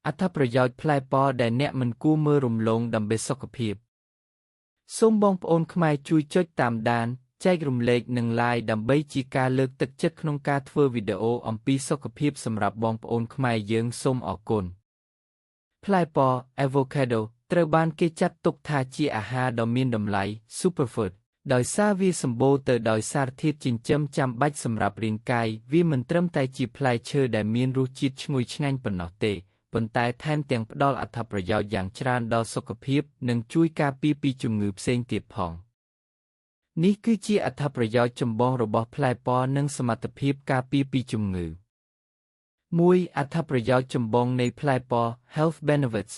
អត្ថប្រយោជន៍ផ្លែប៉ដែលអ្នកមិនគួរមើលរំលងដើម្បីសុខភាពសូមបងប្អូនខ្មែរជួយចុចតាមដានចែករំលែកនិង Like ដើម្បីជាការលើកទឹកចិត្តក្នុងការធ្វើវីដេអូអំពីសុខភាពសម្រាប់បងប្អូនខ្មែរយើងសូមអរគុណផ្លែប៉ Avocado ត្រូវបានគេចាត់ទុកថាជាអាហារដ៏មានតម្លៃ Superfood ដោយសារវាសម្បូរទៅដោយសារធាតុចិញ្ចឹមចាំបាច់សម្រាប់រាងកាយវាមិនត្រឹមតែជាផ្លែឈើដែលមានរសជាតិឈ្ងុយឆ្ងាញ់ប៉ុណ្ណោះទេប៉ុន្តែថែមទាំងផ្ដល់អត្ថប្រយោជន៍យ៉ាងច្រើនដល់សុខភាពនិងជួយការពារពីជំងឺផ្សេងទៀតផងនេះគឺជាអត្ថប្រយោជន៍ចម្បងរបស់ផ្លែប៉និងសមត្ថភាពការពារពីជំងឺ1អត្ថប្រយោជន៍ចម្បងនៃផ្លែប៉ Health Benefits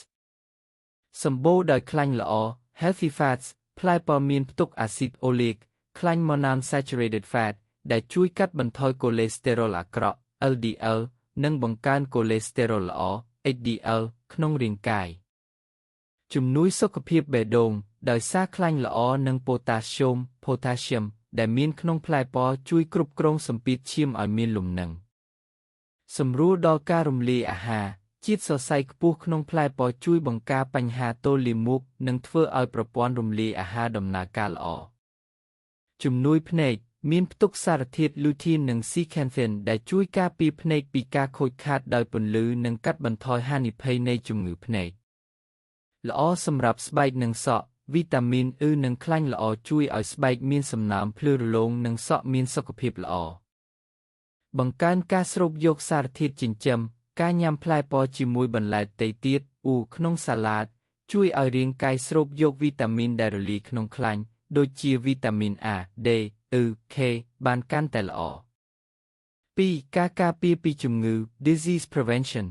សម្បូរដោយខ្លាញ់ល្អ Healthy Fats ផ្លែប៉មានផ្ទុកអាស៊ីតអូលេកខ្លាញ់ Monounsaturated Fat ដែលជួយកាត់បន្ថយកូលេស្តេរ៉ុលអាក្រក់ LDL និងបង្កើនកូលេស្តេរ៉ុលល្អ HDL ក្នុងរាងកាយជំនួយសុខភាពបេះដូងដោយសារខ្លាញ់ល្អនិងប៉ូតាស្យូម Potassium ដែលមានក្នុងផ្លែប៉ជួយគ្រប់គ្រងសម្ពាធឈាមឲ្យមានលំនឹងសម្រួលដល់ការរំលាយអាហារជាតិសរសៃខ្ពស់ក្នុងផ្លែប៉ជួយបង្ការបញ្ហាទល់លាមកនិងធ្វើឲ្យប្រព័ន្ធរំលាយអាហារដំណើរការល្អជំនួយភ្នែកមានផ្ទុកសារធាតុ Lutein និង Zeaxanthin ដែលជួយការពារភ្នែកពីការខូចខាតដោយពន្លឺនិងកាត់បន្ថយហានិភ័យនៃជំងឺភ្នែកល្អសម្រាប់ស្បែកនិងសក់វីតាមីន E និងខ្លាញ់ល្អជួយឲ្យស្បែកមានសំណើមភ្លឺរលោងនិងសក់មានសុខភាពល្អបង្កើនការស្រូបយកសារធាតុចិញ្ចឹមការញ៉ាំផ្លែប៉ជាមួយបន្លែផ្សេងទៀតក្នុងសាឡាតជួយឲ្យរាងកាយស្រូបយកវីតាមីនដែលរលាយក្នុងខ្លាញ់ដូចជាវីតាមីន A, D, E, K បានកាន់តែល្អ2ការការពារពីជំងឺ Disease Prevention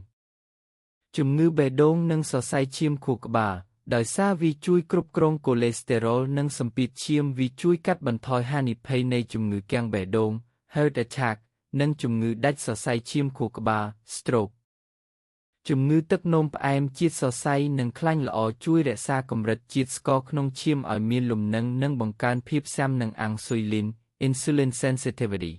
ជំងឺបេះដូងនិងសរសៃឈាមខួរក្បាលដោយសារវាជួយគ្រប់គ្រងកូលេស្តេរ៉ុលនិងសម្ពាធឈាមវាជួយកាត់បន្ថយហានិភ័យនៃជំងឺគាំងបេះដូង Heart Attack និងជំងឺដាច់សរសៃឈាមខួរក្បាល Stroke ជំងឺទឹកនោមផ្អែមជាតិសរសៃនិងខ្លាញ់ល្អជួយរក្សាកម្រិតជាតិស្ករក្នុងឈាមឲ្យមានលំនឹងនិងបង្កើនភាពស៊ាំនឹងអាំងស៊ុយលីន Insulin Sensitivity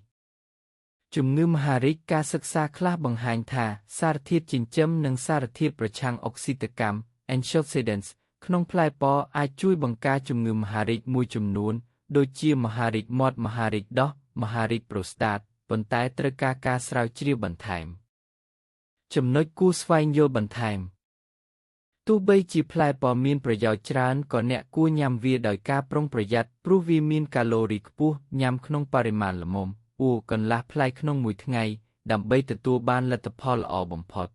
ជំងឺមហារីកការសិក្សាខ្លះបង្ហាញថាសារធាតុចិញ្ចឹមនិងសារធាតុប្រឆាំងអុកស៊ីតកម្ម Antioxidants ក្នុងផ្លែប៉អាចជួយបង្ការជំងឺមហារីកមួយចំនួនដូចជាមហារីកមាត់មហារីកដោះមហារីកប្រូស្តាតប៉ុន្តែត្រូវការស្រាវជ្រាវបន្ថែមចំណុចគួរស្វែងយល់បន្ថែមទោះបីជាផ្លែប៉មានប្រយោជន៍ច្រើនក៏អ្នកគួរញ៉ាំវាដោយការប្រុងប្រយ័ត្នព្រោះវាមានកាឡូរីខ្ពស់ញ៉ាំក្នុងបរិមាណល្មមកន្លះផ្លែក្នុងមួយថ្ងៃដើម្បីទទួលបានលទ្ធផលល្អបំផុត